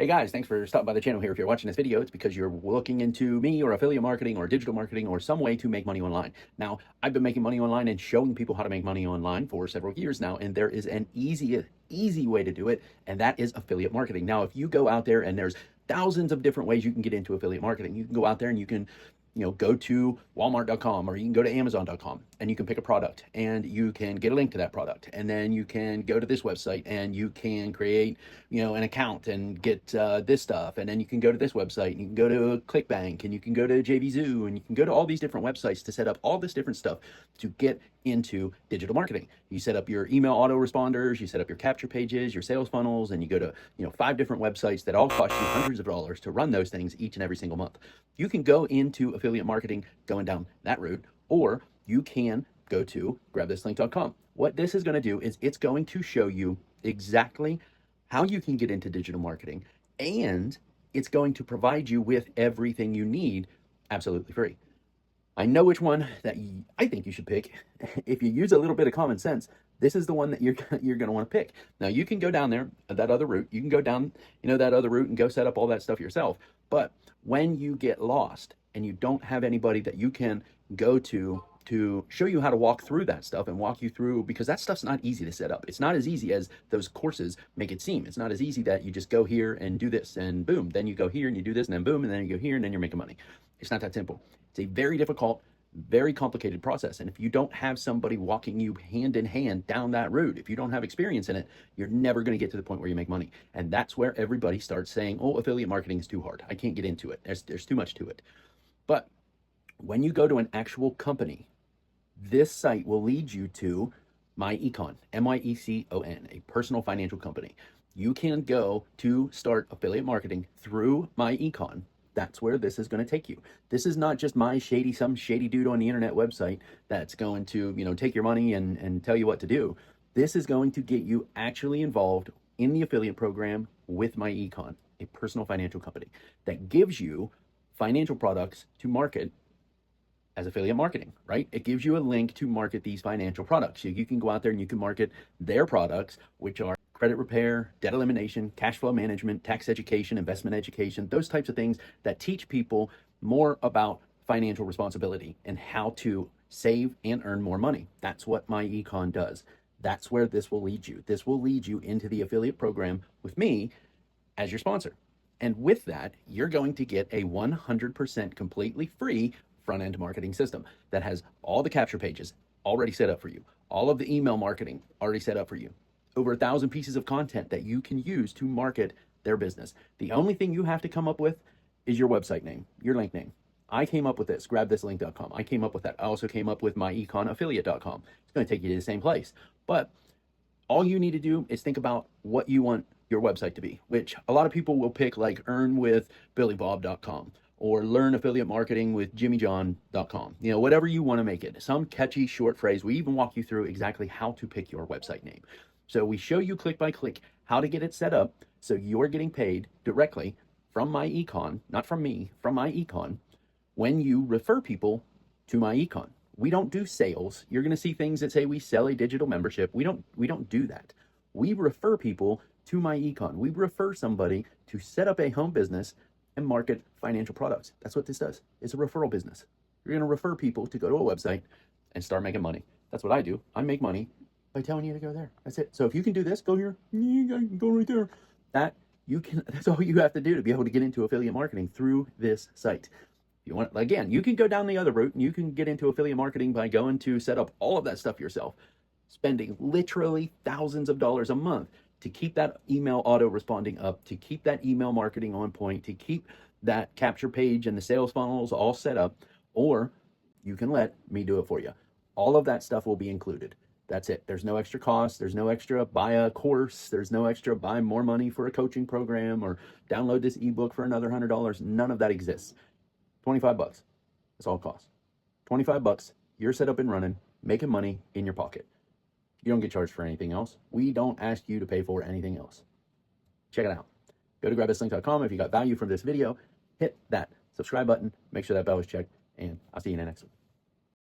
Hey guys, thanks for stopping by the channel here. If you're watching this video, it's because you're looking into me or affiliate marketing or digital marketing or some way to make money online. Now, I've been making money online and showing people how to make money online for several years now, and there is an easy way to do it, and that is affiliate marketing. Now, if you go out there and there's thousands of different ways you can get into affiliate marketing. You can go out there and you can go to walmart.com or you can go to amazon.com and you can pick a product and you can get a link to that product. And then you can go to this website and you can create, an account and get this stuff. And then you can go to this website and you can go to ClickBank and you can go to JVZoo and you can go to all these different websites to set up all this different stuff to get into digital marketing. You set up your email autoresponders, you set up your capture pages, your sales funnels, and you go to, 5 different websites that all cost you hundreds of dollars to run those things each and every single month. You can go into affiliate marketing going down that route, or you can go to grabthislink.com. What this is going to do is it's going to show you exactly how you can get into digital marketing, and it's going to provide you with everything you need absolutely free. I know which one that I think you should pick. If you use a little bit of common sense, this is the one that you're going to want to pick. Now, you can go down there, that other route. You can go down, that other route and go set up all that stuff yourself. But when you get lost and you don't have anybody that you can go to show you how to walk through that stuff and walk you through, because that stuff's not easy to set up. It's not as easy as those courses make it seem. It's not as easy that you just go here and do this and boom, then you go here and you do this and then boom, and then you go here and then you're making money. It's not that simple. It's a very difficult, very complicated process. And if you don't have somebody walking you hand in hand down that route, if you don't have experience in it, you're never going to get to the point where you make money. And that's where everybody starts saying, oh, affiliate marketing is too hard. I can't get into it. There's too much to it. But when you go to an actual company, this site will lead you to MyEcon, MyEcon, a personal financial company. You can go to start affiliate marketing through MyEcon. That's where this is going to take you. This is not just some shady dude on the internet website that's going to, take your money and tell you what to do. This is going to get you actually involved in the affiliate program with MyEcon, a personal financial company that gives you financial products to market as affiliate marketing, right? It gives you a link to market these financial products. So you can go out there and you can market their products, which are credit repair, debt elimination, cash flow management, tax education, investment education, those types of things that teach people more about financial responsibility and how to save and earn more money. That's what MyEcon does. That's where this will lead you. This will lead you into the affiliate program with me as your sponsor. And with that, you're going to get a 100% completely free front-end marketing system that has all the capture pages already set up for you, all of the email marketing already set up for you, over 1,000 pieces of content that you can use to market their business. The only thing you have to come up with is your website name, your link name. I came up with this, grabthislink.com. I came up with that. I also came up with myeconaffiliate.com. It's going to take you to the same place. But all you need to do is think about what you want your website to be, which a lot of people will pick like earnwithbillybob.com or learn affiliate marketing with jimmyjohn.com. Whatever you want to make it. Some catchy short phrase. We even walk you through exactly how to pick your website name. So we show you click by click how to get it set up so you're getting paid directly from MyEcon, not from me, from MyEcon, when you refer people to MyEcon. We don't do sales. You're going to see things that say we sell a digital membership. We don't do that. We refer people to MyEcon. We refer somebody to set up a home business and market financial products. That's what this does. It's a referral business. You're going to refer people to go to a website and start making money. That's what I do. I make money by telling you to go there. That's it. So if you can do this, go here. You can go right there. That's all you have to do to be able to get into affiliate marketing through this site. If you want, again, you can go down the other route and you can get into affiliate marketing by going to set up all of that stuff yourself, spending literally thousands of dollars a month to keep that email auto responding up, to keep that email marketing on point, to keep that capture page and the sales funnels all set up, or you can let me do it for you. All of that stuff will be included. That's it. There's no extra cost. There's no extra buy a course. There's no extra buy more money for a coaching program or download this ebook for another $100. None of that exists. $25. That's all it costs. $25. You're set up and running, making money in your pocket. You don't get charged for anything else. We don't ask you to pay for anything else. Check it out. Go to grabthislink.com. If you got value from this video, hit that subscribe button. Make sure that bell is checked, and I'll see you in the next one.